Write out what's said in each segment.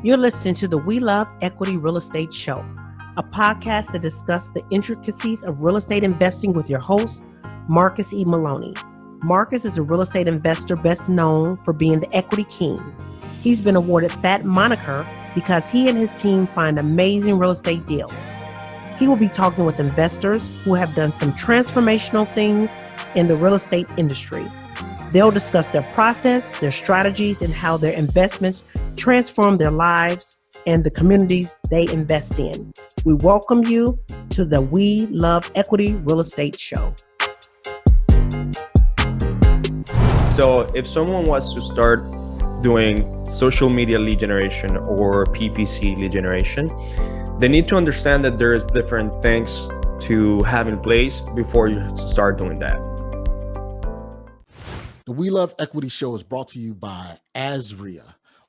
You're listening to the We Love Equity Real Estate Show, a podcast that discusses the intricacies of real estate investing with your host, Marcus E. Maloney. Marcus is a real estate investor best known for being the equity king. He's been awarded that moniker because he and his team find amazing real estate deals. He will be talking with investors who have done some transformational things in the real estate industry. They'll discuss their process, their strategies, and how their investments transform their lives and the communities they invest in. We welcome you to the We Love Equity Real Estate Show. So if someone wants to start doing social media lead generation or PPC lead generation, they need to understand that there's different things to have in place before you start doing that. The We Love Equity Show is brought to you by ASREA,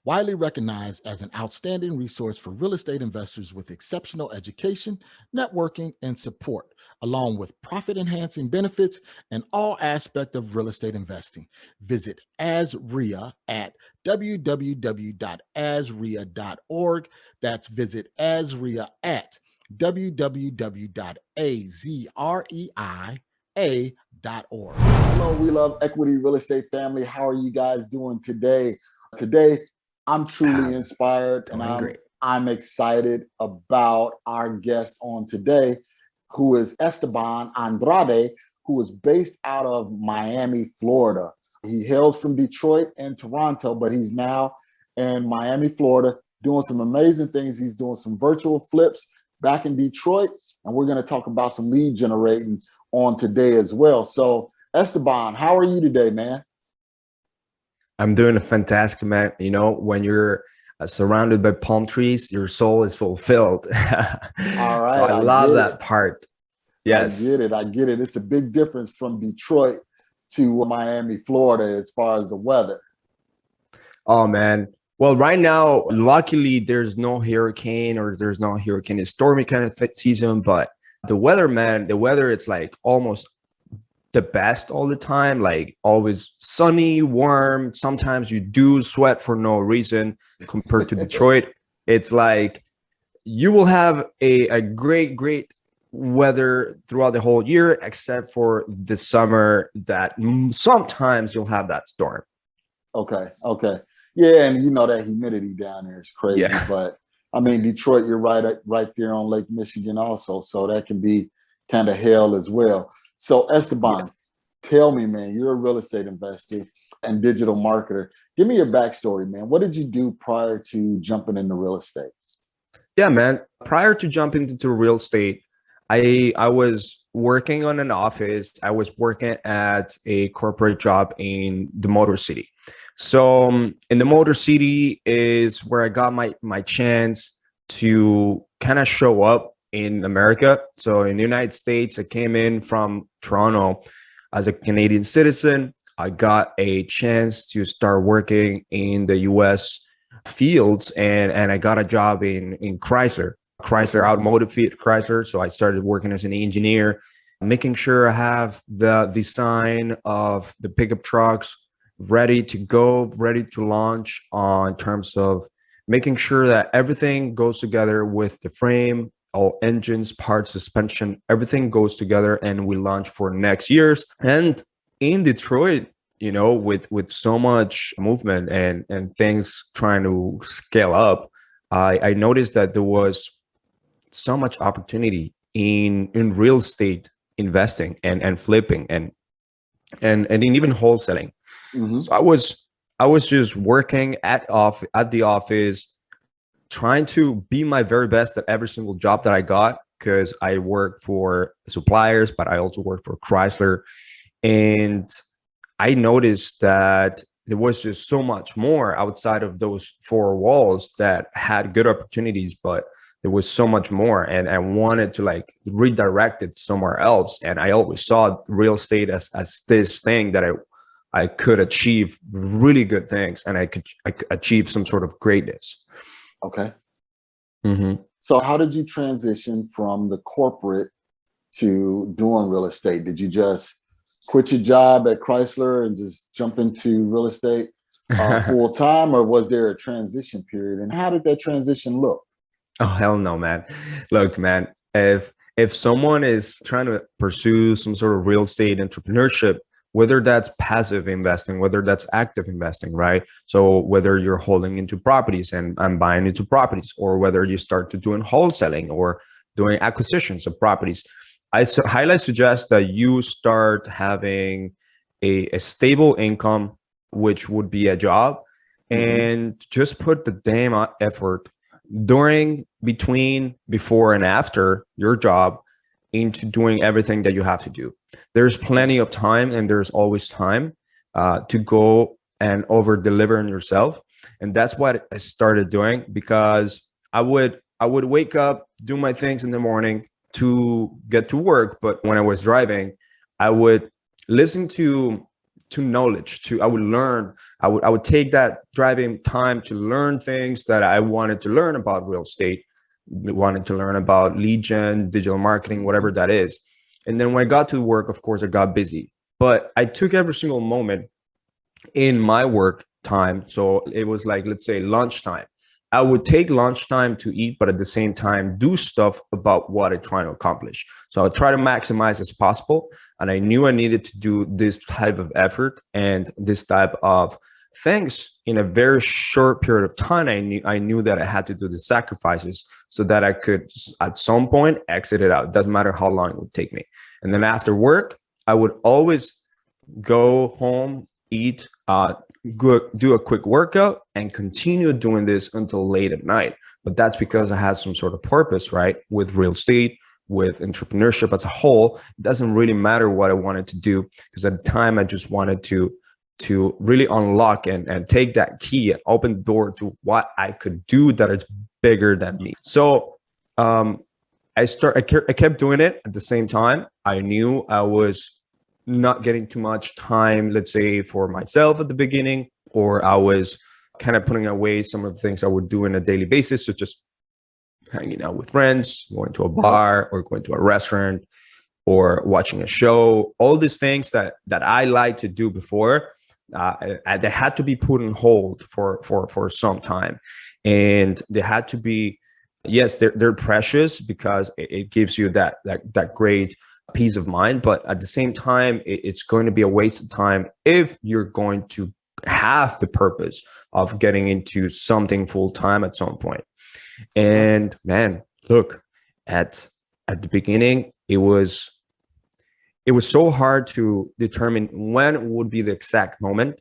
widely recognized as an outstanding resource for real estate investors with exceptional education, networking, and support, along with profit-enhancing benefits in all aspects of real estate investing. Visit ASREA at www.asrea.org. That's visit ASREA at www.azrea.org. Hello, We Love Equity Real Estate family. How are you guys doing today? Today, I'm truly inspired and I'm excited about our guest on today, who is Estaban Andrande, who is based out of Miami, Florida. He hails from Detroit and Toronto, but he's now in Miami, Florida, doing some amazing things. He's doing some virtual flips back in Detroit, and we're going to talk about some lead generating on today as well. So Estaban, how are you today, man? I'm doing a fantastic, man. You know, when you're surrounded by palm trees, your soul is fulfilled. All right. So I love that part. Yes. I get it. It's a big difference from Detroit to Miami, Florida, as far as the weather. Oh, man. Well, right now, luckily, there's no hurricane or there's no hurricane. It's stormy kind of season, but the weather, man, it's like almost the best all the time, like always sunny, warm. Sometimes you do sweat for no reason compared to Detroit. It's like you will have a great weather throughout the whole year, except for the summer that sometimes you'll have that storm. Okay. Yeah, and you know that humidity down there is crazy. Yeah. But I mean, Detroit, you're right there on Lake Michigan also, so that can be kind of hell as well. So Estaban, tell me, man, you're a real estate investor and digital marketer. Give me your backstory, man. What did you do prior to jumping into real estate? Yeah, man. Prior to jumping into real estate, I was working on an office. I was working at a corporate job in the Motor City. So in the Motor City is where I got my chance to kind of show up in America. So in the United States, I came in from Toronto as a Canadian citizen. I got a chance to start working in the US fields, and I got a job in Chrysler Automotive Chrysler. So I started working as an engineer, making sure I have the design of the pickup trucks ready to go, ready to launch, in terms of making sure that everything goes together with the frame, all engines, parts, suspension, everything goes together, and we launch for next year's. And in Detroit, you know, with so much movement and things trying to scale up, I noticed that there was so much opportunity in real estate investing and flipping and in even wholesaling. Mm-hmm. So I was just working at the office, trying to be my very best at every single job that I got, because I work for suppliers, but I also work for Chrysler. And I noticed that there was just so much more outside of those four walls that had good opportunities, but there was so much more. And I wanted to like redirect it somewhere else. And I always saw real estate as this thing that I could achieve really good things, and I could achieve some sort of greatness. Okay. Mm-hmm. So how did you transition from the corporate to doing real estate? Did you just quit your job at Chrysler and just jump into real estate full time, or was there a transition period? And how did that transition look? Oh, hell no, man. Look, man, if someone is trying to pursue some sort of real estate entrepreneurship, whether that's passive investing, whether that's active investing, right? So whether you're holding into properties and buying into properties, or whether you start to doing wholesaling or doing acquisitions of properties, I highly suggest that you start having a stable income, which would be a job, and just put the damn effort during, between, before, and after your job into doing everything that you have to do. There's plenty of time, and there's always time to go and over deliver on yourself. And that's what I started doing, because I would wake up, do my things in the morning to get to work. But when I was driving, I would listen to knowledge. I would learn. I would take that driving time to learn things that I wanted to learn about real estate, wanted to learn about lead gen, digital marketing, whatever that is. And then when I got to work, of course, I got busy. But I took every single moment in my work time. So it was like, let's say lunchtime. I would take lunchtime to eat, but at the same time, do stuff about what I'm trying to accomplish. So I try to maximize as possible. And I knew I needed to do this type of effort and this type of things in a very short period of time. I knew that I had to do the sacrifices so that I could, at some point, exit it out. It doesn't matter how long it would take me. And then after work, I would always go home, eat, do a quick workout, and continue doing this until late at night. But that's because I had some sort of purpose, right? With real estate, with entrepreneurship as a whole, it doesn't really matter what I wanted to do, because at the time I just wanted to really unlock and take that key and open the door to what I could do that is bigger than me. So I kept doing it. At the same time, I knew I was not getting too much time, let's say, for myself at the beginning, or I was kind of putting away some of the things I would do on a daily basis, such as hanging out with friends, going to a bar, or going to a restaurant, or watching a show. All these things that I liked to do before, they had to be put on hold for some time. And they had to be, yes, they're precious, because it gives you that great peace of mind. But at the same time, it's going to be a waste of time if you're going to have the purpose of getting into something full time at some point. And man, look, at the beginning, it was so hard to determine when would be the exact moment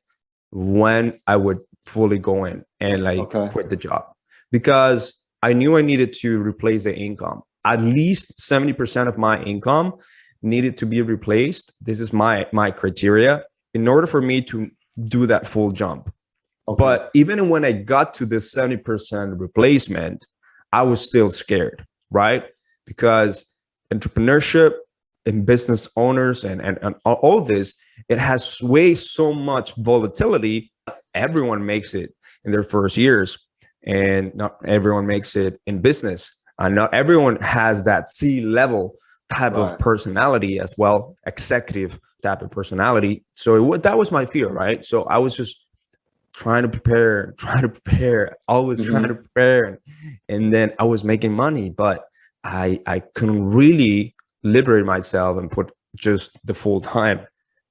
when I would fully go in and quit the job, because I knew I needed to replace the income. At least 70% of my income needed to be replaced. This is my criteria in order for me to do that full jump. Okay. But even when I got to this 70% replacement, I was still scared, right? Because entrepreneurship and business owners and all this, it has so much volatility. Everyone makes it in their first years, and not everyone makes it in business. And not everyone has that C-level type of personality as well, executive type of personality. So that was my fear, right? So I was just trying to prepare, always trying to prepare. And then I was making money, but I couldn't really liberate myself and put just the full time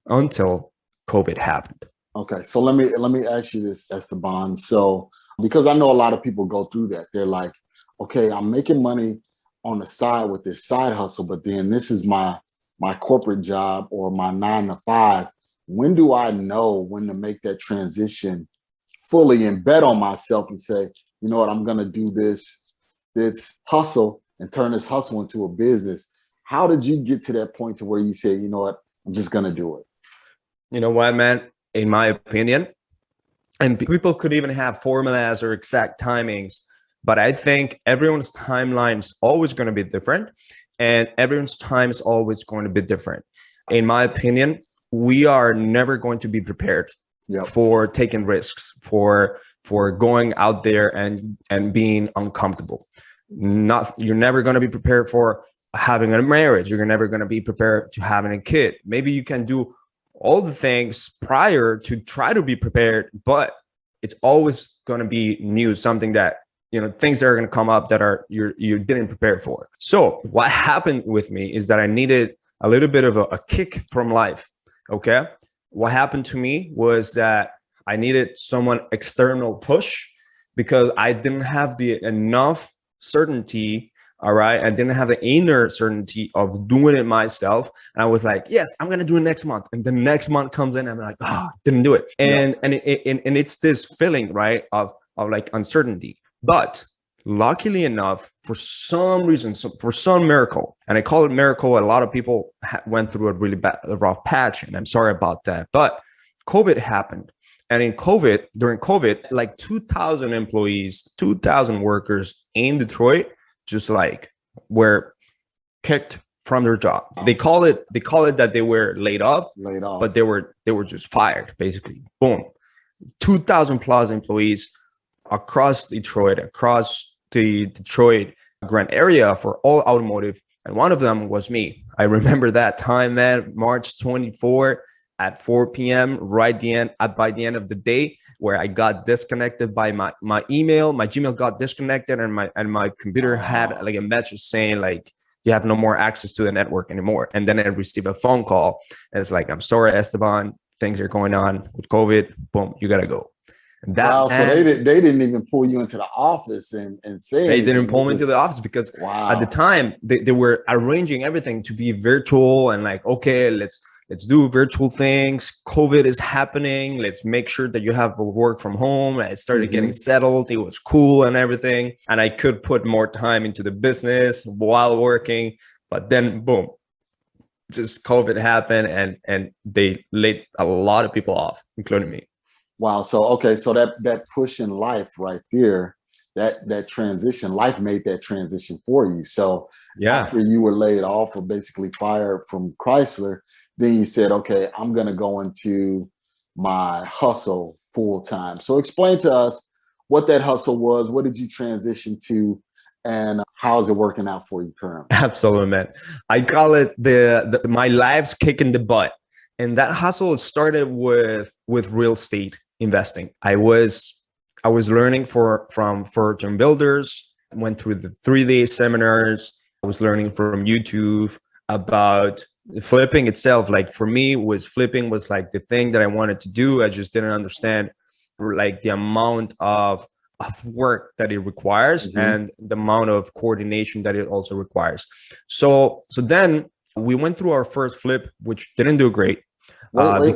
until COVID happened. Okay. So let me ask you this, Estaban. So, because I know a lot of people go through that. They're like, okay, I'm making money on the side with this side hustle, but then this is my corporate job or my 9 to 5. When do I know when to make that transition fully and bet on myself and say, you know what, I'm going to do this hustle and turn this hustle into a business? How did you get to that point to where you say, you know what, I'm just going to do it? You know what, man, in my opinion, and people could even have formulas or exact timings, but I think everyone's timeline is always going to be different, and everyone's time is always going to be different. In my opinion, we are never going to be prepared for taking risks, for going out there and being uncomfortable. You're never going to be prepared for having a marriage. You're never going to be prepared to having a kid. Maybe you can do all the things prior to try to be prepared, but it's always going to be new, something that, things that are going to come up that you didn't prepare for. So what happened with me is that I needed a little bit of a kick from life. Okay. What happened to me was that I needed someone external push, because I didn't have the enough certainty. All right. I didn't have the inner certainty of doing it myself. And I was like, yes, I'm going to do it next month. And the next month comes in and I'm like, didn't do it. And it's this feeling, right, of like uncertainty. But luckily enough, for some reason, for some miracle, and I call it miracle, a lot of people went through a really rough patch, and I'm sorry about that. But COVID happened. And during COVID, like 2,000 employees, 2,000 workers in Detroit just like were kicked from their job. They call it that they were laid off, but they were just fired, basically. Boom. 2,000 plus employees across Detroit, across the Detroit Grand area for all automotive. And one of them was me. I remember that time, man, March 24 at 4 p.m. by the end of the day, where I got disconnected by my email. My Gmail got disconnected, and my computer had like a message saying like, you have no more access to the network anymore. And then I received a phone call. And it's like, I'm sorry, Esteban, things are going on with COVID. Boom, you gotta go. Wow, so they didn't even pull you into the office and say they didn't pull me into the office, because at the time they were arranging everything to be virtual, and like, okay, let's do virtual things. COVID is happening. Let's make sure that you have work from home. I started getting settled. It was cool and everything. And I could put more time into the business while working. But then boom, just COVID happened, and they laid a lot of people off, including me. Wow. So, okay. So that push in life right there, that transition, life made that transition for you. So after you were laid off or basically fired from Chrysler, then you said, okay, I'm going to go into my hustle full time. So explain to us what that hustle was. What did you transition to, and how is it working out for you currently? Absolutely, man. I call it my life's kick in the butt. And that hustle started with real estate investing. I was learning from fortune builders, went through the 3-day seminars. I was learning from YouTube about flipping itself. Like for me, flipping was like the thing that I wanted to do. I just didn't understand like the amount of work that it requires and the amount of coordination that it also requires. So then we went through our first flip, which didn't do great. Wait,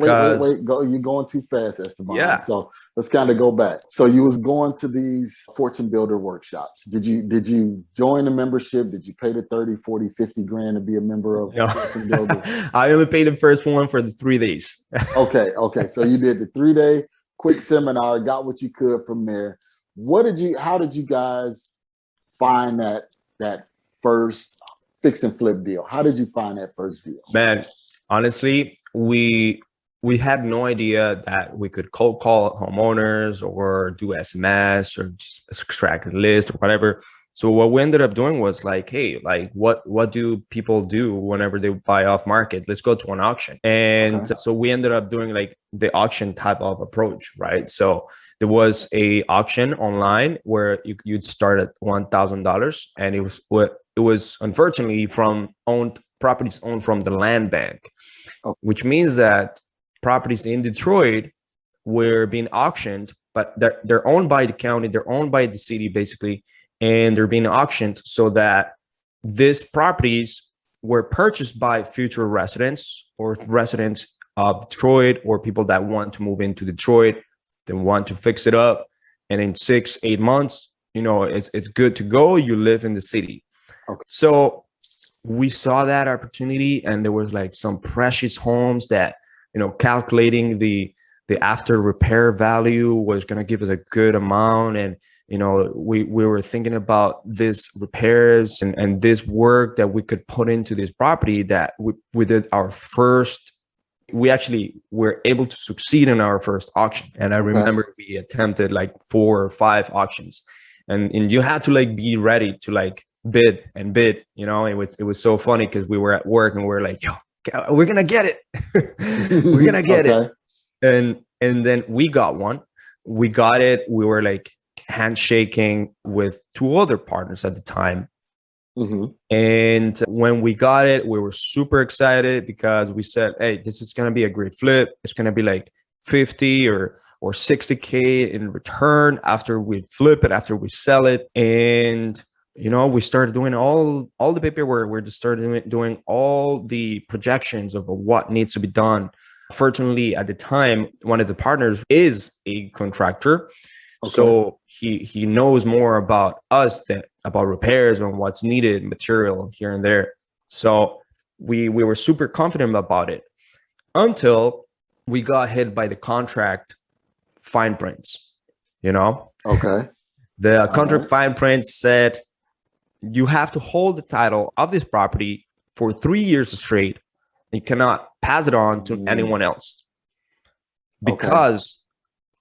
go, you're going too fast, Esteban. Yeah. So let's kind of go back. So you was going to these fortune builder workshops. Did you join the membership? Did you pay the 30, 40, 50 grand to be a member of fortune builder? I only paid the first one for the 3 days. Okay. So you did the 3-day quick seminar, got what you could from there. How did you guys find that first fix and flip deal? How did you find that first deal? Man, honestly, we had no idea that we could cold call homeowners or do SMS or just extract a list or whatever. So what we ended up doing was like, hey, like what do people do whenever they buy off market? Let's go to an auction. And so we ended up doing like the auction type of approach, right? So there was a auction online where you'd start at $1,000, and it was unfortunately from properties owned from the land bank. Which means that properties in Detroit were being auctioned, but they're owned by the county, they're owned by the city basically, and they're being auctioned so that these properties were purchased by future residents or residents of Detroit, or people that want to move into Detroit, they want to fix it up, and in 6-8 months, it's good to go. You live in the city. Okay. So we saw that opportunity, and there was like some precious homes that, calculating the after repair value was going to give us a good amount. And, we were thinking about this repairs and this work that we could put into this property, that we did we actually were able to succeed in our first auction. And I remember we attempted like 4 or 5 auctions, and you had to like be ready to like bid. It was so funny because we were at work and we were like, yo, we're gonna get it. We're gonna get it. And then we got one. we got it. We were like handshaking with two other partners at the time. And when we got it, we were super excited because we said, hey, this is going to be a great flip. It's going to be like 50 or 60K in return after we flip it, after we sell it. And, we started doing all the paperwork. We just started doing all the projections of what needs to be done. Fortunately, at the time, one of the partners is a contractor. Okay. So he knows more about us than about repairs and what's needed, material here and there. So we were super confident about it until we got hit by the contract fine prints, Okay. The contract fine prints said you have to hold the title of this property for 3 years straight. You cannot pass it on to anyone else because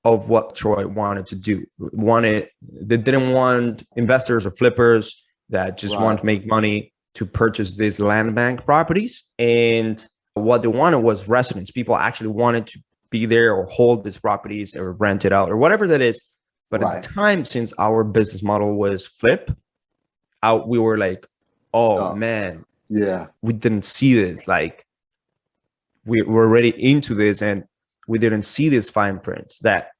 of what Troy wanted to do. They didn't want investors or flippers that just want to make money to purchase these land bank properties. And what they wanted was residents. People actually wanted to be there or hold these properties or rent it out or whatever that is. But at the time, since our business model was flip, we were like, man, we didn't see this. Like we were already into this and we didn't see these fine prints that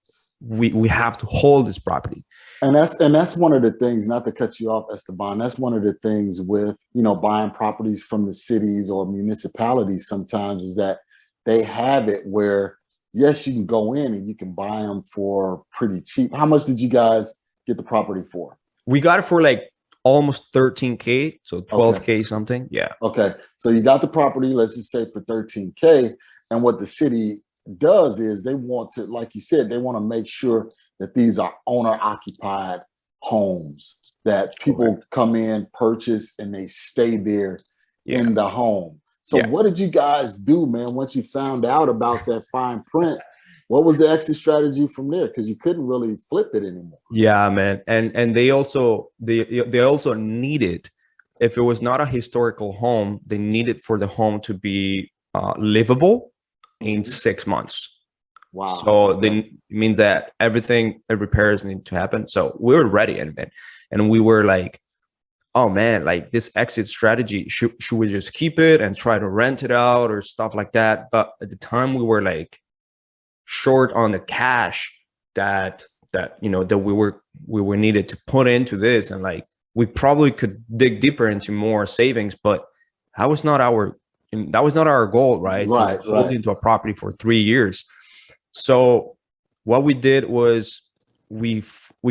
we have to hold this property. And that's one of the things, not to cut you off, Estaban, that's one of the things with, buying properties from the cities or municipalities sometimes is that they have it where, yes, you can go in and you can buy them for pretty cheap. How much did you guys get the property for? We got it for like almost 13K, so 12K something. Yeah. Okay. So you got the property, let's just say for 13K. And what the city does is they want to, like you said, they want to make sure that these are owner occupied homes that people come in, purchase, and they stay there in the home. So what did you guys do, man, once you found out about that fine print? What was the exit strategy from there? Because you couldn't really flip it anymore. Yeah, man. And they also needed, if it was not a historical home, they needed for the home to be livable in 6 months. Wow. So then it means that repairs need to happen. So we were ready and we were like, oh man, like this exit strategy, should we just keep it and try to rent it out or stuff like that? But at the time we were like short on the cash that we were needed to put into this, and like we probably could dig deeper into more savings, but that was not our goal, right? To hold into a property for 3 years. So what we did was we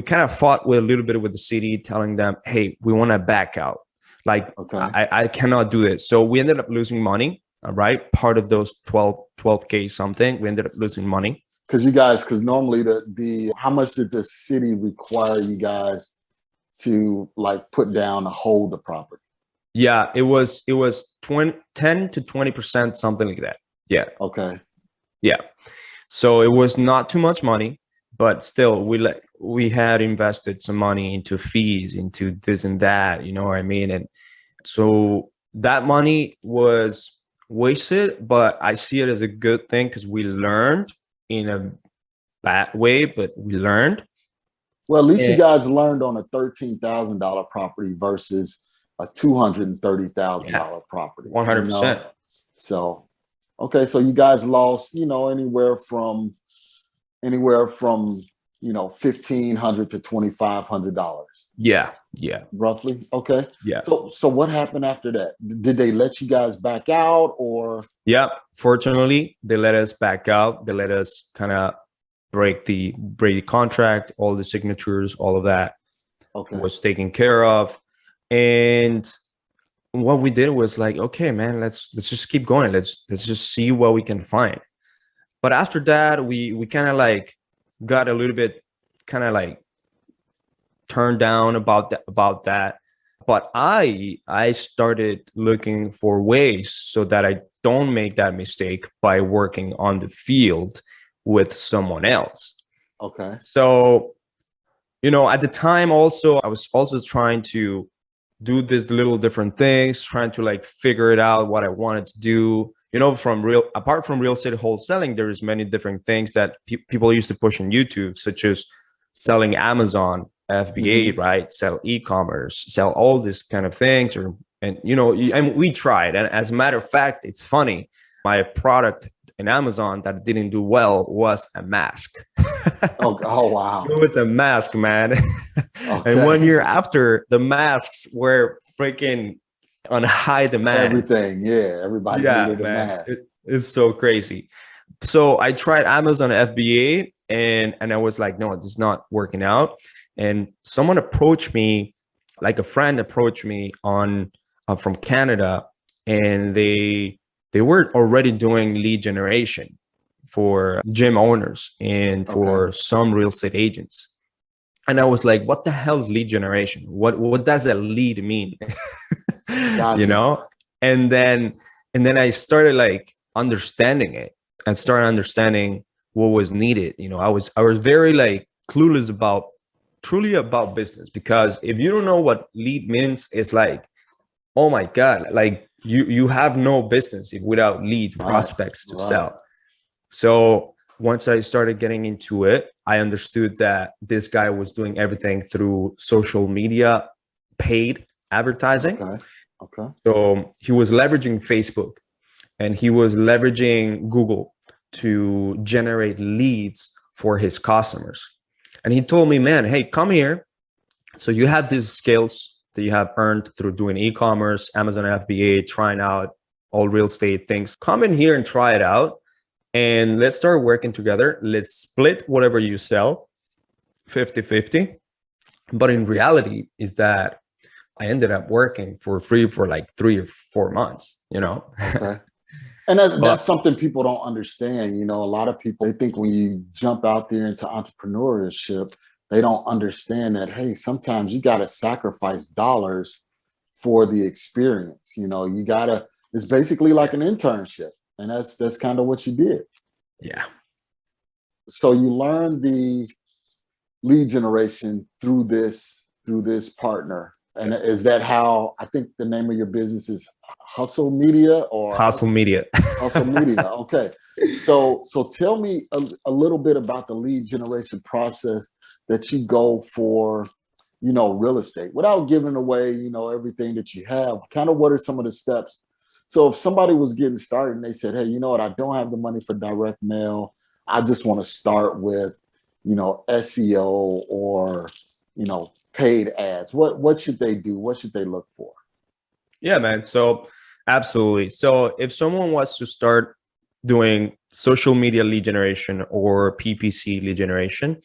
kind of fought with a little bit with the city, telling them, hey, we want to back out. Like, I cannot do this. So we ended up losing money. All right. Part of those 12K something, we ended up losing money. Because normally how much did the city require you guys to like put down to hold the property? Yeah, it was 10 to 20%, something like that. Yeah. Okay. Yeah. So it was not too much money, but still we had invested some money into fees, into this and that, you know what I mean? And so that money was wasted, but I see it as a good thing because we learned in a bad way, but we learned. Well, at least you guys learned on a $13,000 property versus a $230,000 property. 100%. So, okay. So you guys lost, anywhere from $1,500 to $2,500. Yeah. Roughly. Okay. Yeah. So what happened after that? Did they let you guys back out or? Yeah. Fortunately, they let us back out. They let us kind of break the contract, all the signatures, all of that was taken care of. And what we did was like, okay, man, let's just keep going. Let's just see what we can find. But after that, we kind of like got a little bit kind of like turned down about that. But I started looking for ways so that I don't make that mistake by working on the field with someone else. Okay. So, at the time also, I was also trying to do this little different things, trying to like figure it out what I wanted to do. apart from real estate wholesaling, there's many different things that people used to push on YouTube, such as selling Amazon FBA, right? Sell e-commerce, sell all this kind of things, and we tried. And as a matter of fact, it's funny. My product in Amazon that didn't do well was a mask. Oh wow! It was a mask, man. Okay. And 1 year after, the masks were freaking on high demand. Everything, yeah. Everybody needed a mask. It's so crazy. So I tried Amazon FBA, and I was like, no, it's not working out. And someone approached me, like a friend approached me on from Canada, and they were already doing lead generation for gym owners and for some real estate agents. And I was like, what the hell is lead generation? What does a lead mean? Gotcha. You know? And then I started like understanding it and started understanding what was needed. You know, I was very like clueless truly about business, because if you don't know what lead means, it's like, oh my God, like you have no business without lead prospects to sell. So once I started getting into it, I understood that this guy was doing everything through social media, paid advertising. Okay. So he was leveraging Facebook and he was leveraging Google to generate leads for his customers. And he told me, man, hey, come here. So you have these skills that you have earned through doing e-commerce, Amazon FBA, trying out all real estate things. Come in here and try it out. And let's start working together. Let's split whatever you sell 50-50. But in reality is that I ended up working for free for like 3 or 4 months, you know? Okay. And that's something people don't understand. You know, a lot of people, they think when you jump out there into entrepreneurship, they don't understand that, hey, sometimes you got to sacrifice dollars for the experience. You know, it's basically like an internship. And that's kind of what you did. Yeah. So you learned the lead generation through this partner. And is that how, I think the name of your business is Hesel Media or Hesel Media. Hesel Media. Okay. So tell me a little bit about the lead generation process that you go for, you know, real estate, without giving away, you know, everything that you have. Kind of what are some of the steps? So if somebody was getting started and they said, hey, you know what, I don't have the money for direct mail. I just want to start with, you know, SEO or, you know, paid ads. What should they do? What should they look for? Yeah, man. So absolutely. So if someone wants to start doing social media lead generation or PPC lead generation,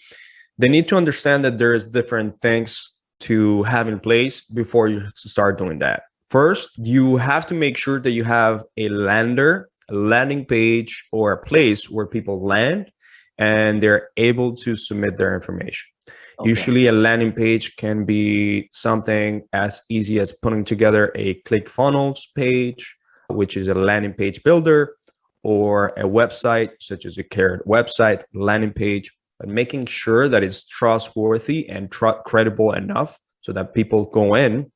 they need to understand that there's different things to have in place before you start doing that. First, you have to make sure that you have a landing page, or a place where people land and they're able to submit their information. Okay. Usually a landing page can be something as easy as putting together a ClickFunnels page, which is a landing page builder, or a website such as a Carrot website landing page, but making sure that it's trustworthy and credible enough so that people go in,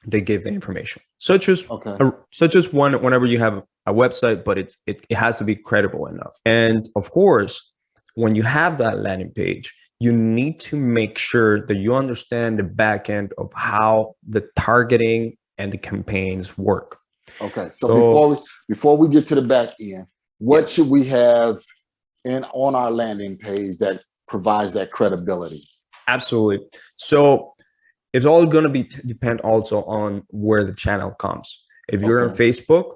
they give the information, such as whenever you have a website, but it has to be credible enough. And of course, when you have that landing page, you need to make sure that you understand the back end of how the targeting and the campaigns work. Okay, so before we get to the back end, what should we have on our landing page that provides that credibility? Absolutely. So it's all going to depend also on where the channel comes. If you're on Facebook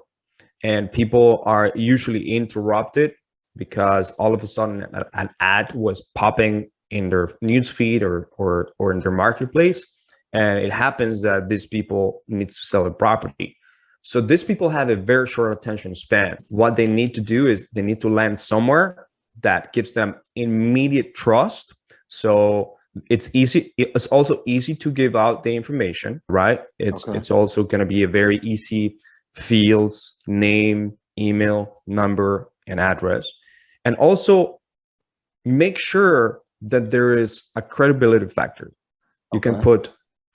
and people are usually interrupted because all of a sudden an ad was popping in their newsfeed or in their marketplace, and it happens that these people need to sell a property. So these people have a very short attention span. What they need to do is they need to land somewhere that gives them immediate trust. So it's easy. It's also easy to give out the information, right? It's also going to be a very easy fields, name, email, number, and address. And also make sure that there is a credibility factor. You can put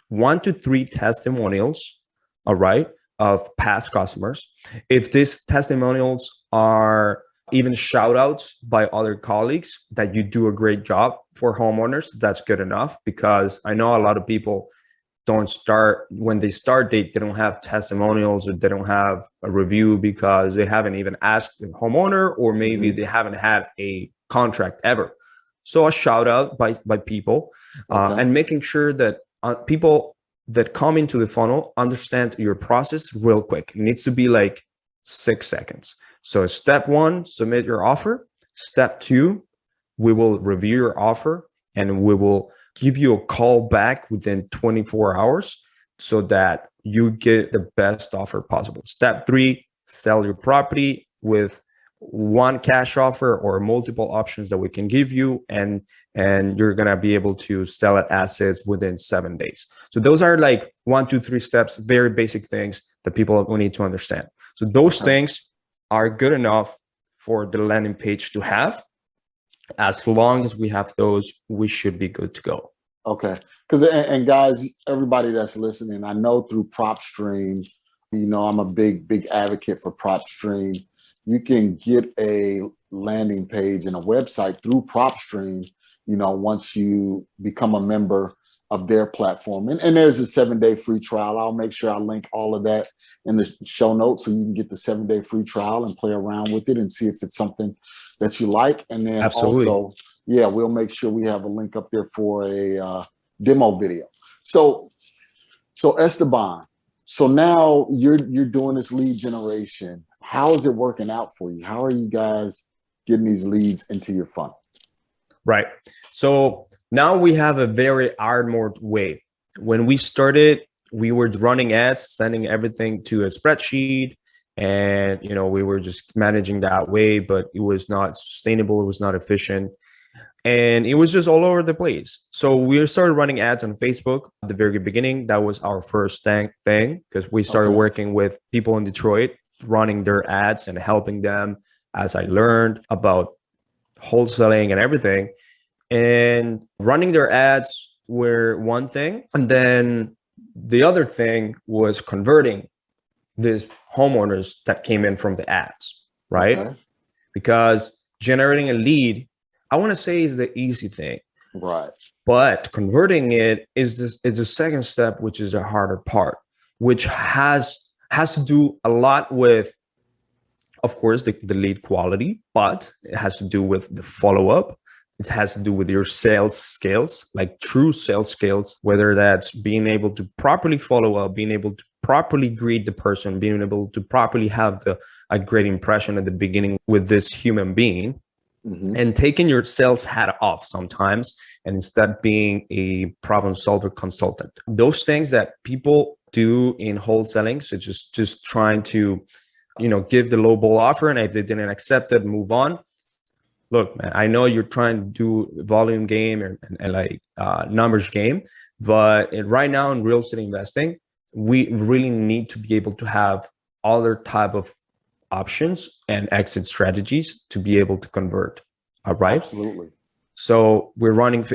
1 to 3 testimonials, all right, of past customers. If these testimonials are even shout outs by other colleagues that you do a great job for homeowners, that's good enough, because I know a lot of people don't start, when they start, they don't have testimonials or they don't have a review because they haven't even asked the homeowner, or maybe they haven't had a contract ever. So a shout out by people, and making sure that people that come into the funnel understand your process real quick. It needs to be like 6 seconds. So step 1, submit your offer. Step 2, we will review your offer and we will give you a call back within 24 hours so that you get the best offer possible. Step 3, sell your property with one cash offer or multiple options that we can give you, and you're gonna be able to sell at assets within 7 days. So those are like 1, 2, 3 steps, very basic things that people will need to understand. So those things are good enough for the landing page to have. As long as we have those, we should be good to go. Okay. Because, and guys, everybody that's listening, I know through PropStream, you know, I'm a big advocate for PropStream. You can get a landing page and a website through PropStream, you know, once you become a member of their platform. And there's a 7-day free trial. I'll make sure I link all of that in the show notes so you can get the 7-day free trial and play around with it and see if it's something that you like. And then also, yeah, we'll make sure we have a link up there for a demo video. So Estaban, so now you're doing this lead generation. How is it working out for you? How are you guys getting these leads into your funnel? Right. So now we have a very armored way. When we started, we were running ads, sending everything to a spreadsheet, and you know, we were just managing that way, but it was not sustainable, it was not efficient, and it was just all over the place. So we started running ads on Facebook at the very beginning. That was our first thing, because we started working with people in Detroit, running their ads and helping them as I learned about wholesaling and everything. And running their ads were one thing. And then the other thing was converting these homeowners that came in from the ads, right? Okay. Because generating a lead, I want to say, is the easy thing. Right. But converting it is the second step, which is the harder part, which has to do a lot with, of course, the lead quality, but it has to do with the follow-up. It has to do with your sales skills, like true sales skills, whether that's being able to properly follow up, being able to properly greet the person, being able to properly have a great impression at the beginning with this human being, and taking your sales hat off sometimes, and instead being a problem solver consultant. Those things that people do in wholesaling, so just trying to, you know, give the low ball offer, and if they didn't accept it, move on. Look, man, I know you're trying to do volume game and like numbers game, but right now in real estate investing, we really need to be able to have other type of options and exit strategies to be able to convert. All right. Absolutely. So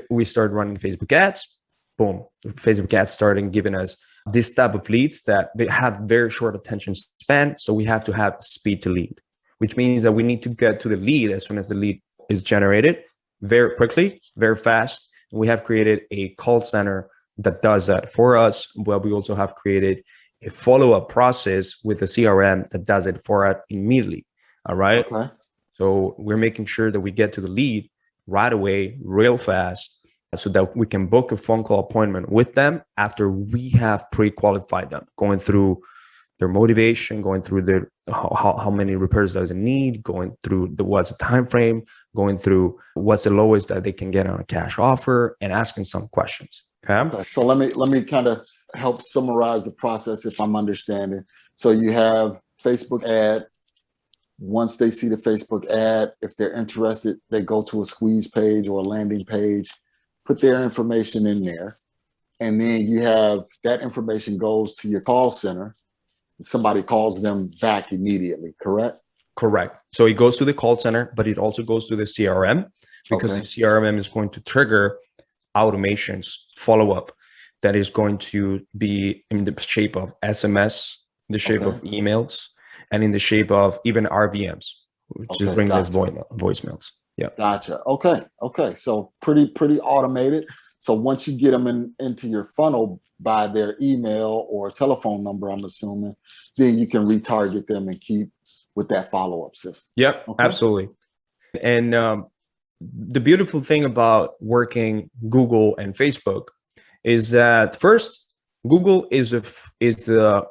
we started running Facebook ads. Boom. Facebook ads started giving us this type of leads that they have very short attention span. So we have to have speed to lead, which means that we need to get to the lead as soon as the lead is generated, very quickly, very fast. We have created a call center that does that for us, but we also have created a follow-up process with the CRM that does it for us immediately. All right. Okay. So we're making sure that we get to the lead right away, real fast, so that we can book a phone call appointment with them after we have pre-qualified them, going through their motivation, going through their how many repairs does it need, going through what's the time frame, going through what's the lowest that they can get on a cash offer, and asking some questions. Okay. So let me kind of help summarize the process if I'm understanding. So you have Facebook ad. Once they see the Facebook ad, if they're interested, they go to a squeeze page or a landing page, put their information in there, and then you have that information goes to your call center. Somebody calls them back immediately, correct? Correct. So it goes to the call center, but it also goes to the CRM, because the CRM is going to trigger automations, follow-up, that is going to be in the shape of SMS, in the shape of emails, and in the shape of even RVMs, which is ringless voicemails. Yeah. Gotcha. Okay. So pretty automated. So once you get them into your funnel by their email or telephone number, I'm assuming, then you can retarget them and keep with that follow-up system. Yep, absolutely. And the beautiful thing about working Google and Facebook is that first, Google is the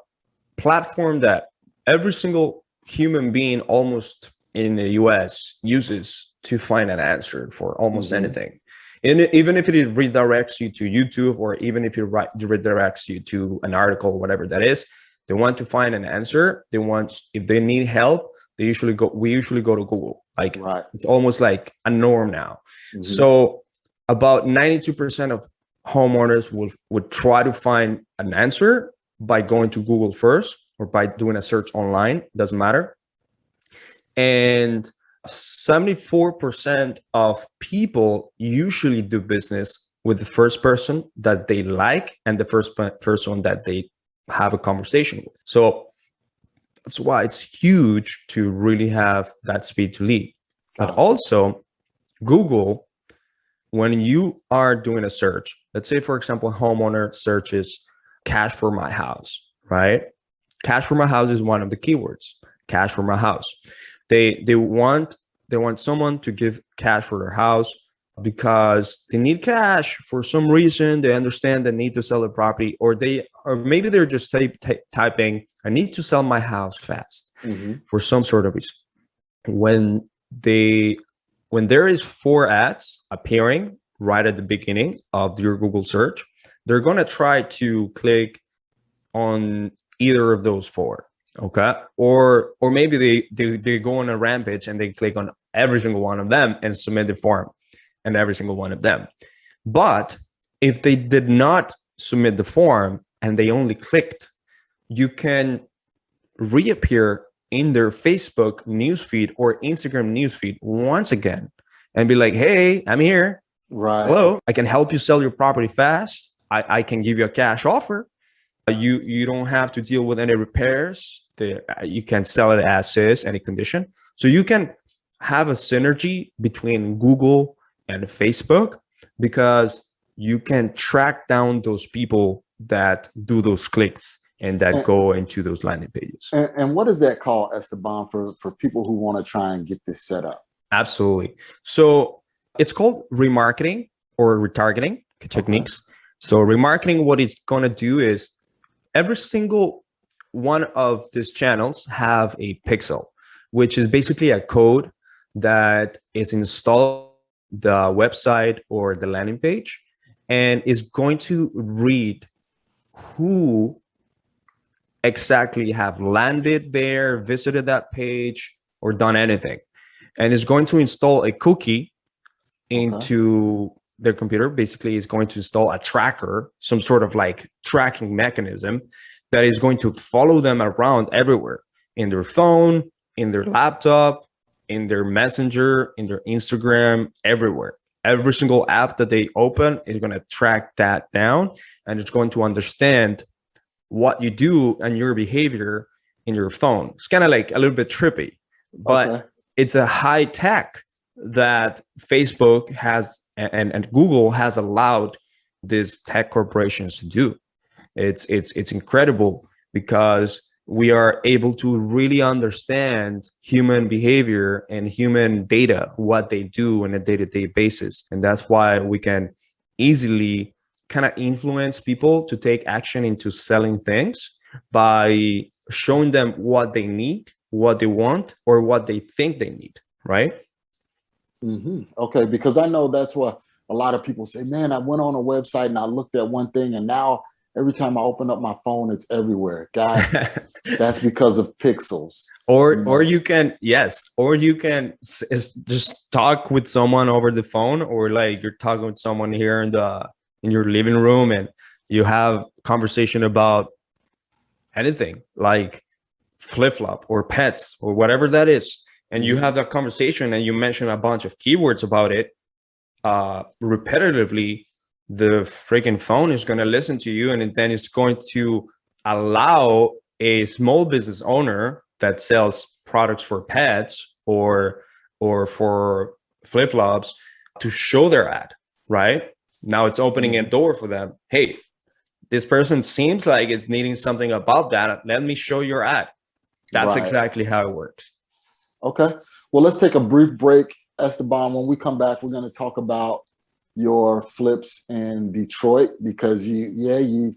platform that every single human being almost in the US uses to find an answer for almost anything. And even if it redirects you to YouTube, or even if it redirects you to an article, whatever that is, they want to find an answer. If they need help, we usually go to Google. Like, it's almost like a norm now. So about 92% of homeowners would try to find an answer by going to Google first, or by doing a search online, doesn't matter. And 74% of people usually do business with the first person that they like and the first person that they have a conversation with. So that's why it's huge to really have that speed to lead. But also, Google, when you are doing a search, let's say, for example, a homeowner searches cash for my house, right? Cash for my house is one of the keywords. Cash for my house. They want someone to give cash for their house because they need cash for some reason. They understand they need to sell the property, or maybe they're just typing, I need to sell my house fast for some sort of reason. When there is 4 ads appearing right at the beginning of your Google search, they're going to try to click on either of those 4. Okay. Or maybe they go on a rampage and they click on every single one of them and submit the form and every single one of them. But if they did not submit the form and they only clicked, you can reappear in their Facebook newsfeed or Instagram newsfeed once again and be like, hey, I'm here. Right. Hello, I can help you sell your property fast. I can give you a cash offer. You don't have to deal with any repairs. You can sell it as is, any condition. So you can have a synergy between Google and Facebook, because you can track down those people that do those clicks and that go into those landing pages. And what is that called, Estaban, for people who want to try and get this set up? Absolutely. So it's called remarketing or retargeting techniques. So remarketing, what it's going to do is every single one of these channels have a pixel, which is basically a code that is installed the website or the landing page, and is going to read who exactly have landed there, visited that page, or done anything. And it's going to install a cookie into their computer. Basically, it's going to install a tracker, some sort of like tracking mechanism that is going to follow them around everywhere, in their phone, in their laptop, in their messenger, in their Instagram, everywhere. Every single app that they open is going to track that down, and it's going to understand what you do and your behavior in your phone. It's kind of like a little bit trippy, but it's a high tech that Facebook has and Google has allowed these tech corporations to do. It's incredible, because we are able to really understand human behavior and human data, what they do on a day-to-day basis. And that's why we can easily kind of influence people to take action into selling things by showing them what they need, what they want, or what they think they need, right? Okay, because I know that's what a lot of people say, man, I went on a website and I looked at one thing, and now every time I open up my phone, it's everywhere. Guys, that's because of pixels. Or you can just talk with someone over the phone, or like you're talking with someone here in your living room, and you have conversation about anything like flip-flop or pets or whatever that is. And you have that conversation and you mention a bunch of keywords about it repetitively, the freaking phone is going to listen to you, and then it's going to allow a small business owner that sells products for pets or for flip-flops to show their ad, right? Now it's opening a door for them. Hey, this person seems like it's needing something about that. Let me show your ad. That's exactly how it works. Okay. Well, let's take a brief break, Esteban. When we come back, we're going to talk about your flips in Detroit, because you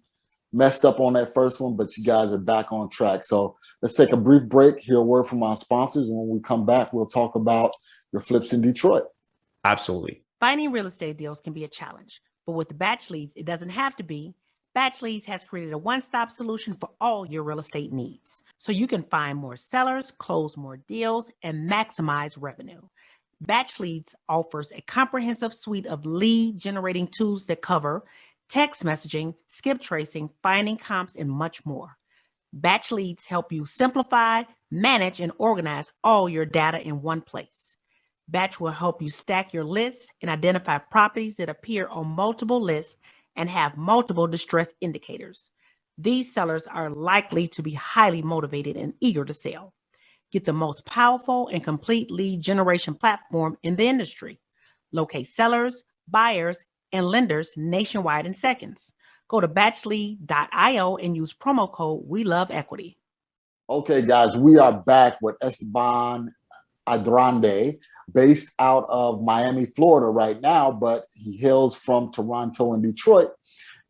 messed up on that first one, but you guys are back on track. So let's take a brief break, hear a word from our sponsors, and when we come back, we'll talk about your flips in Detroit. Absolutely. Finding real estate deals can be a challenge, but with Batch Leads, it doesn't have to be. Batch Leads has created a one-stop solution for all your real estate needs, so you can find more sellers, close more deals, and maximize revenue. Batch Leads offers a comprehensive suite of lead generating tools that cover text messaging, skip tracing, finding comps, and much more. Batch Leads help you simplify, manage, and organize all your data in one place. Batch will help you stack your lists and identify properties that appear on multiple lists and have multiple distress indicators. These sellers are likely to be highly motivated and eager to sell. Get the most powerful and complete lead generation platform in the industry. Locate sellers, buyers, and lenders nationwide in seconds. Go to batchlead.io and use promo code WeLoveEquity. Okay, guys, we are back with Estaban Andrande, based out of Miami, Florida right now, but he hails from Toronto and Detroit.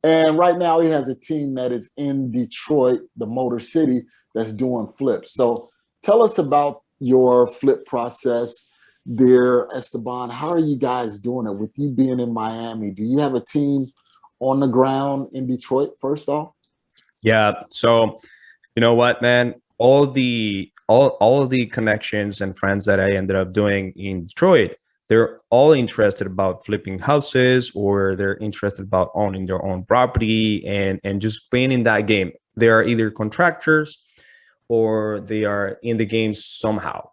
And right now he has a team that is in Detroit, the Motor City, that's doing flips. So tell us about your flip process there, Esteban. How are you guys doing it with you being in Miami? Do you have a team on the ground in Detroit, first off? Yeah. So, you know what, man? All of the connections and friends that I ended up doing in Detroit, they're all interested about flipping houses, or they're interested about owning their own property and just playing in that game. They are either contractors or they are in the game somehow.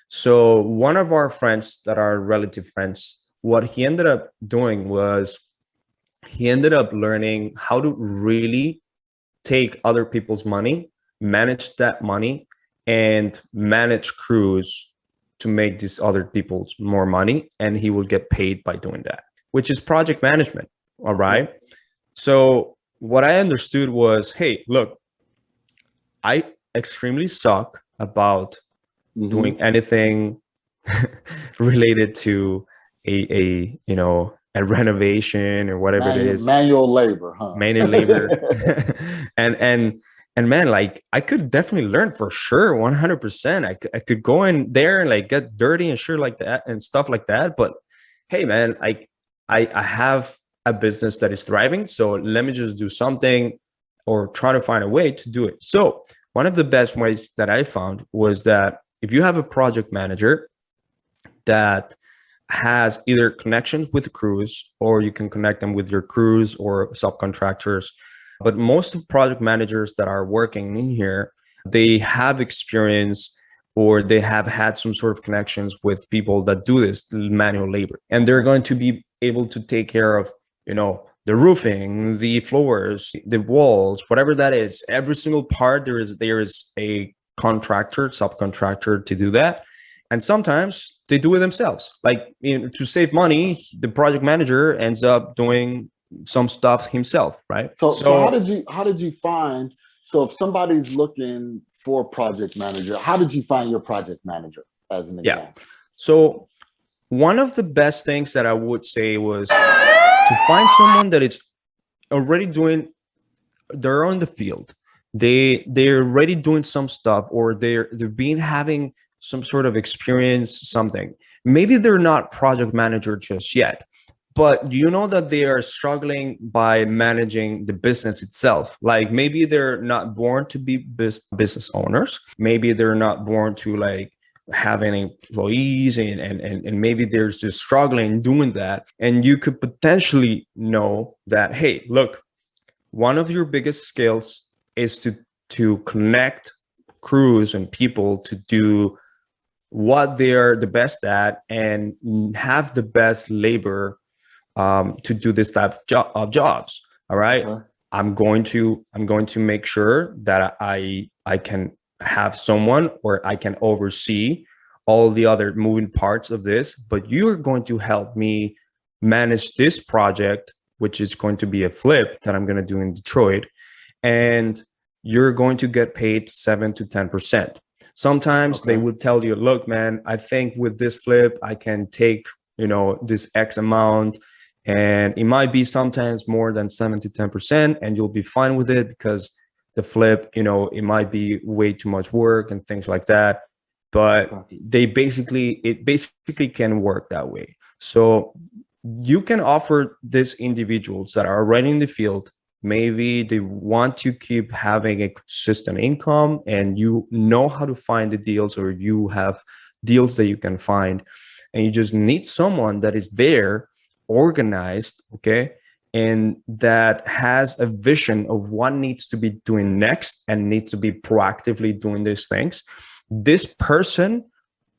So one of our friends that are relative friends, what he ended up doing was he ended up learning how to really take other people's money, manage that money, and manage crews to make these other people more money. And he will get paid by doing that, which is project management. All right. So what I understood was, hey, look, I extremely suck about doing anything related to a renovation or whatever it is. Manual labor, huh? Manual labor. and man, like I could definitely learn for sure, 100%. I could go in there and like get dirty and shit like that and stuff like that. But hey, man, I have a business that is thriving, so let me just do something or try to find a way to do it. So one of the best ways that I found was that if you have a project manager that has either connections with crews, or you can connect them with your crews or subcontractors. But most of project managers that are working in here, they have experience or they have had some sort of connections with people that do this manual labor. And they're going to be able to take care of, the roofing, the floors, the walls, whatever that is. Every single part, there is a contractor, subcontractor to do that. And sometimes they do it themselves. Like to save money, the project manager ends up doing some stuff himself, right? So how did you find? So if somebody's looking for a project manager, how did you find your project manager as an example? Yeah. So one of the best things that I would say was to find someone that is already doing. They're on the field. They're already doing some stuff, or they've been having some sort of experience, something. Maybe they're not project manager just yet, but you know that they are struggling by managing the business itself. Like maybe they're not born to be business owners. Maybe they're not born to like having employees and maybe they're just struggling doing that. And you could potentially know that, hey, look, one of your biggest skills is to connect crews and people to do what they're the best at and have the best labor to do this type of jobs. All right. I'm going to make sure that I I can have someone, or I can oversee all the other moving parts of this, but you're going to help me manage this project, which is going to be a flip that I'm going to do in Detroit. And you're going to get paid 7 to 10%. Sometimes they will tell you, look, man, I think with this flip, I can take, this X amount, and it might be sometimes more than 7 to 10%, and you'll be fine with it because the flip, it might be way too much work and things like that. But it basically can work that way. So you can offer these individuals that are already in the field, maybe they want to keep having a consistent income, and you know how to find the deals, or you have deals that you can find, and you just need someone that is there, organized, okay, and that has a vision of what needs to be doing next and needs to be proactively doing these things. This person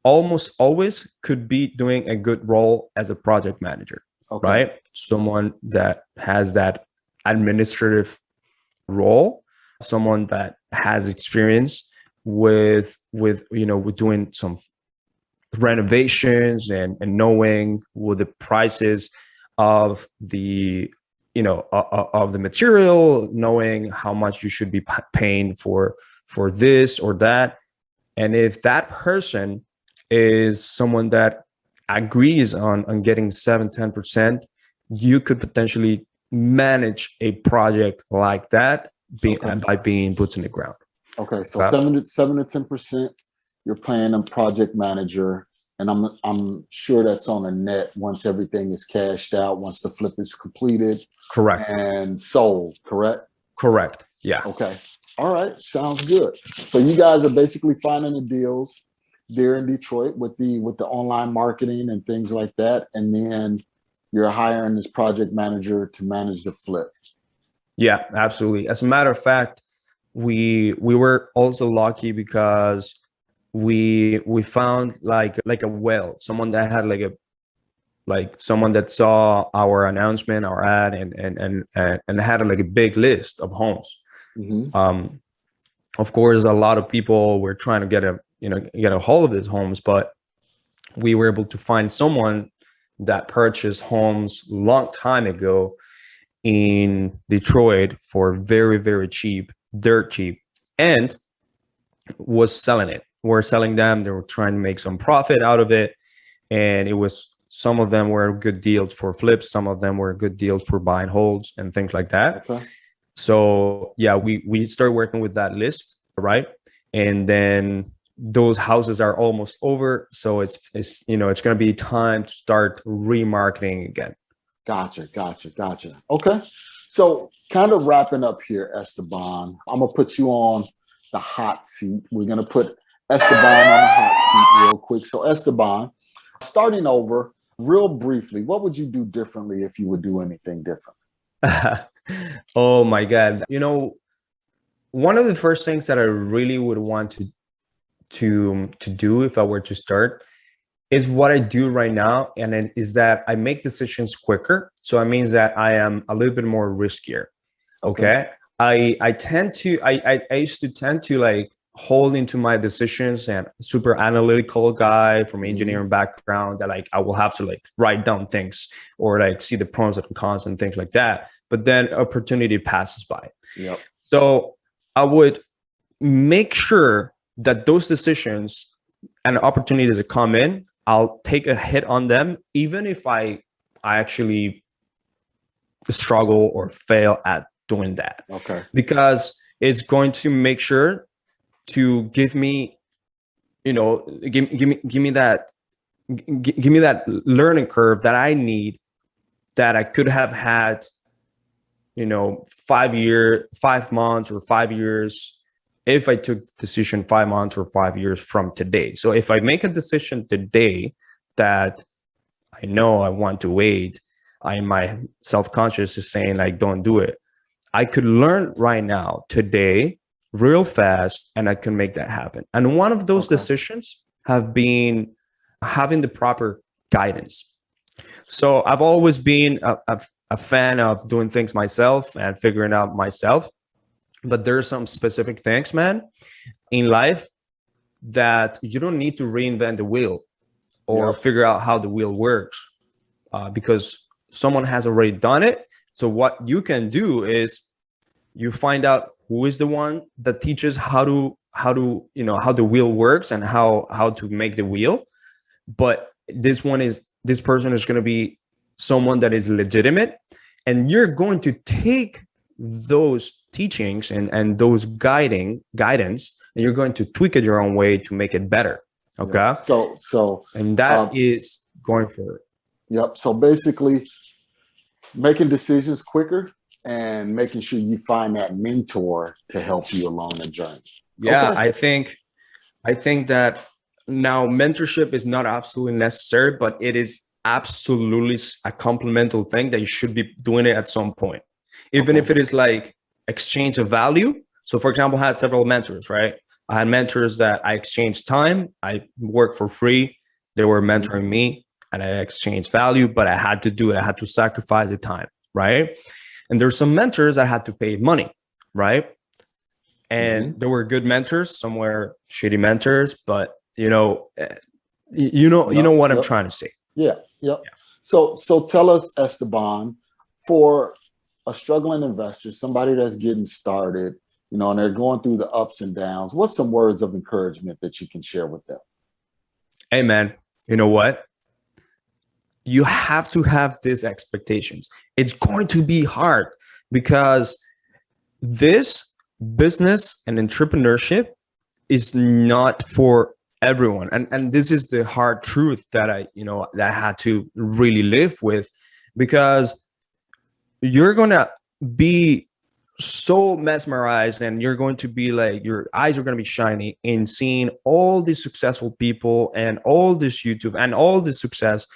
almost always could be doing a good role as a project manager, right? Someone that has that administrative role, someone that has experience with doing some renovations and knowing what the prices of the of the material, knowing how much you should be paying for this or that. And if that person is someone that agrees on getting 7-10%, you could potentially manage a project like that by being boots in the ground. Okay, so 7 to 10%, you're paying a project manager, and I'm sure that's on a net once everything is cashed out, once the flip is completed. Correct. And sold, correct? Correct. Yeah. Okay. All right. Sounds good. So you guys are basically finding the deals there in Detroit with the online marketing and things like that, and then you're hiring this project manager to manage the flip. Yeah, absolutely. As a matter of fact, we were also lucky because we found like a whale, someone that had someone that saw our announcement, our ad, and had like a big list of homes. Of course, a lot of people were trying to get a hold of these homes, but we were able to find someone that purchased homes long time ago in Detroit for very, very cheap, dirt cheap, and was selling it. We're selling them. They were trying to make some profit out of it. And it was, some of them were good deals for flips. Some of them were good deals for buy and holds and things like that. Okay. So yeah, we started working with that list, right? And then those houses are almost over. So it's going to be time to start remarketing again. Gotcha. Okay. So kind of wrapping up here, Estaban, I'm going to put you on the hot seat. We're going to put Estaban on the hot seat real quick. So Estaban, starting over real briefly, what would you do differently if you would do anything different? Oh my God. One of the first things that I really would want to do if I were to start is what I do right now. And it is that I make decisions quicker. So it means that I am a little bit more riskier. Okay. I used to tend to like hold into my decisions, and super analytical guy from engineering background that like I will have to like write down things or like see the pros and cons and things like that. But then opportunity passes by. Yep. So I would make sure that those decisions and opportunities that come in, I'll take a hit on them, even if I actually struggle or fail at doing that. Okay. Because it's going to make sure to give me, give me that learning curve that I need, that I could have had, 5 months or 5 years if I took decision 5 months or 5 years from today. So if I make a decision today that I know I want to wait, my self-conscious is saying like, don't do it. I could learn right now, today, real fast, and I can make that happen. And one of those decisions have been having the proper guidance. So I've always been a fan of doing things myself and figuring out myself. But there are some specific things, man, in life that you don't need to reinvent the wheel or figure out how the wheel works, because someone has already done it. So what you can do is you find out who is the one that teaches how to how the wheel works and how to make the wheel. But this person is going to be someone that is legitimate, and you're going to take those teachings and those guidance, and you're going to tweak it your own way to make it better. Okay. So and that is going forward. Yep. So basically making decisions quicker and making sure you find that mentor to help you along the journey. Yeah. Okay. I think that now mentorship is not absolutely necessary, but it is absolutely a complemental thing that you should be doing it at some point, even if it is like exchange of value. So for example, I had several mentors, right? I had mentors that I exchanged time. I worked for free. They were mentoring me and I exchanged value, but I had to do it. I had to sacrifice the time, right? And there's some mentors I had to pay money, right? And there were good mentors, some were shitty mentors, but you know what I'm trying to say. Yeah. So tell us, Estaban, for a struggling investor, somebody that's getting started, and they're going through the ups and downs, what's some words of encouragement that you can share with them? Hey, man, you know what? You have to have these expectations. It's going to be hard because this business and entrepreneurship is not for everyone. And this is the hard truth that I had to really live with, because you're going to be so mesmerized and you're going to be like, your eyes are going to be shiny in seeing all these successful people and all this YouTube and all this success.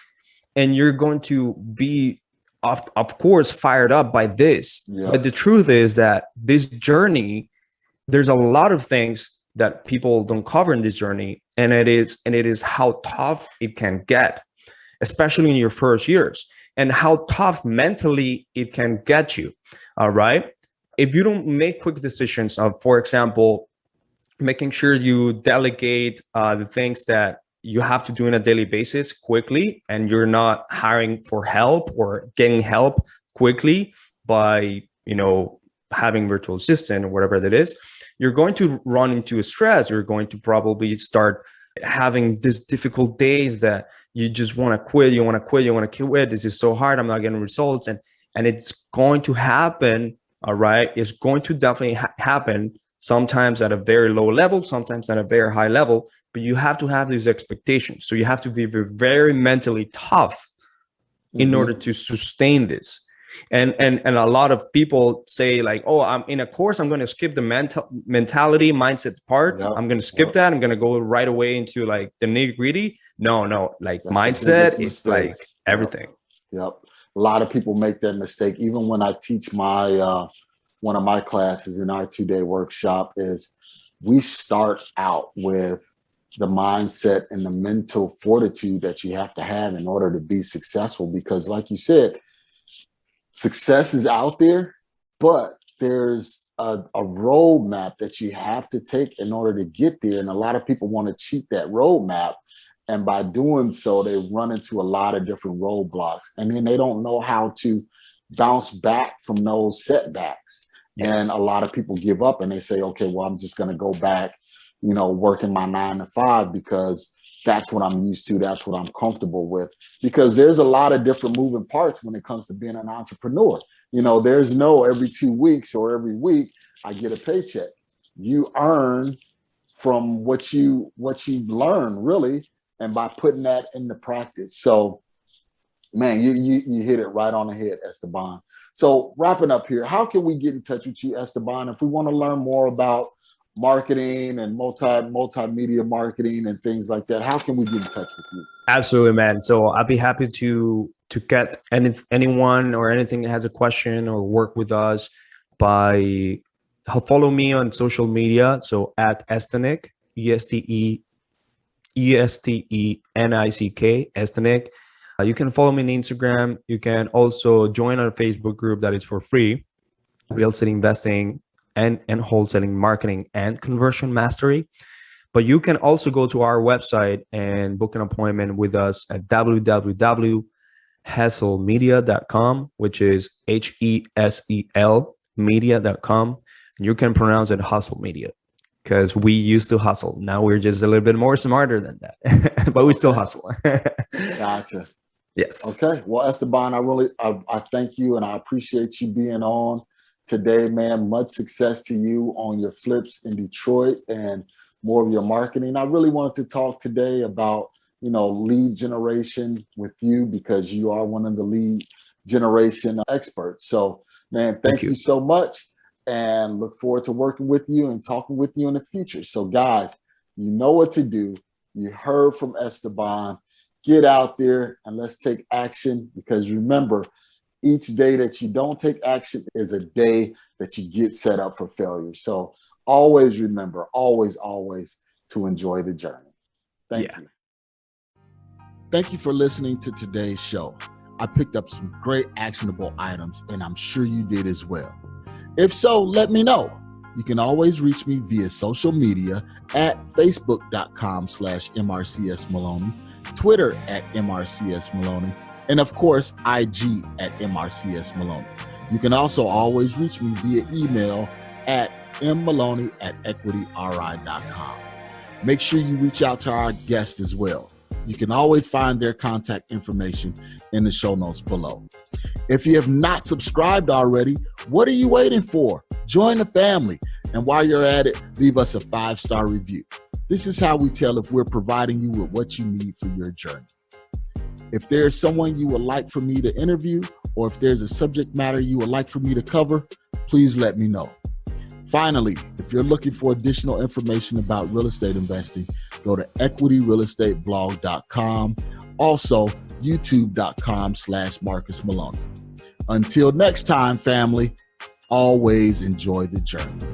And you're going to be, of course, fired up by this. But the truth is that this journey, there's a lot of things that people don't cover in this journey. And it is how tough it can get, especially in your first years, and how tough mentally it can get you. All right. If you don't make quick decisions of, for example, making sure you delegate the things that you have to do on a daily basis quickly, and you're not hiring for help or getting help quickly by, having virtual assistant or whatever that is, you're going to run into a stress. You're going to probably start having these difficult days that you just want to quit. You want to quit. This is so hard. I'm not getting results. And it's going to happen. All right. It's going to definitely happen, sometimes at a very low level, sometimes at a very high level, but you have to have these expectations. So you have to be very mentally tough in order to sustain this. And a lot of people say like, oh, I'm in a course, I'm going to skip the mindset part. I'm going to skip that. I'm going to go right away into like the nitty gritty. No, like that's mindset is like everything. Yep. A lot of people make that mistake. Even when I teach my, one of my classes in our 2-day workshop, is we start out with the mindset and the mental fortitude that you have to have in order to be successful. Because like you said, success is out there, but there's a roadmap that you have to take in order to get there. And a lot of people want to cheat that roadmap. And by doing so, they run into a lot of different roadblocks. And then they don't know how to bounce back from those setbacks. Yes. And a lot of people give up and they say, okay, well, I'm just going to go back, working my 9 to 5 because that's what I'm used to. That's what I'm comfortable with. Because there's a lot of different moving parts when it comes to being an entrepreneur. There's no every 2 weeks or every week I get a paycheck. You earn from what you learn, really, and by putting that into practice. So, man, you hit it right on the head, Estaban. So wrapping up here, how can we get in touch with you, Estaban, if we want to learn more about marketing and multimedia marketing and things like that? How can we get in touch with you? Absolutely, man. So I'll be happy to get anyone or anything that has a question or work with us by follow me on social media. So at Estenick, ESTENICK, Estenick. You can follow me on Instagram. You can also join our Facebook group that is for free, Real Estate Investing and wholesaling, marketing, and conversion mastery. But you can also go to our website and book an appointment with us at www.heselmedia.com, which is HESEL media.com. You can pronounce it Hustle Media because we used to hustle. Now we're just a little bit more smarter than that, but we still hustle. Gotcha. Yes. Okay. Well, Estaban, I thank you and I appreciate you being on today, man. Much success to you on your flips in Detroit and more of your marketing. I really wanted to talk today about, lead generation with you because you are one of the lead generation experts. So, man, thank you so much and look forward to working with you and talking with you in the future. So, guys, you know what to do. You heard from Estaban. Get out there and let's take action because remember, each day that you don't take action is a day that you get set up for failure. So always remember, always to enjoy the journey. Thank you. Thank you for listening to today's show. I picked up some great actionable items and I'm sure you did as well. If so, let me know. You can always reach me via social media at facebook.com/MRCSMaloney, Twitter at MRCSMaloney, and of course, IG at MRCSMaloney. You can also always reach me via email at mmaloney@equityri.com. Make sure you reach out to our guests as well. You can always find their contact information in the show notes below. If you have not subscribed already, what are you waiting for? Join the family. And while you're at it, leave us a 5-star review. This is how we tell if we're providing you with what you need for your journey. If there's someone you would like for me to interview, or if there's a subject matter you would like for me to cover, please let me know. Finally, if you're looking for additional information about real estate investing, go to equityrealestateblog.com. Also, youtube.com/Marcus Maloney. Until next time, family, always enjoy the journey.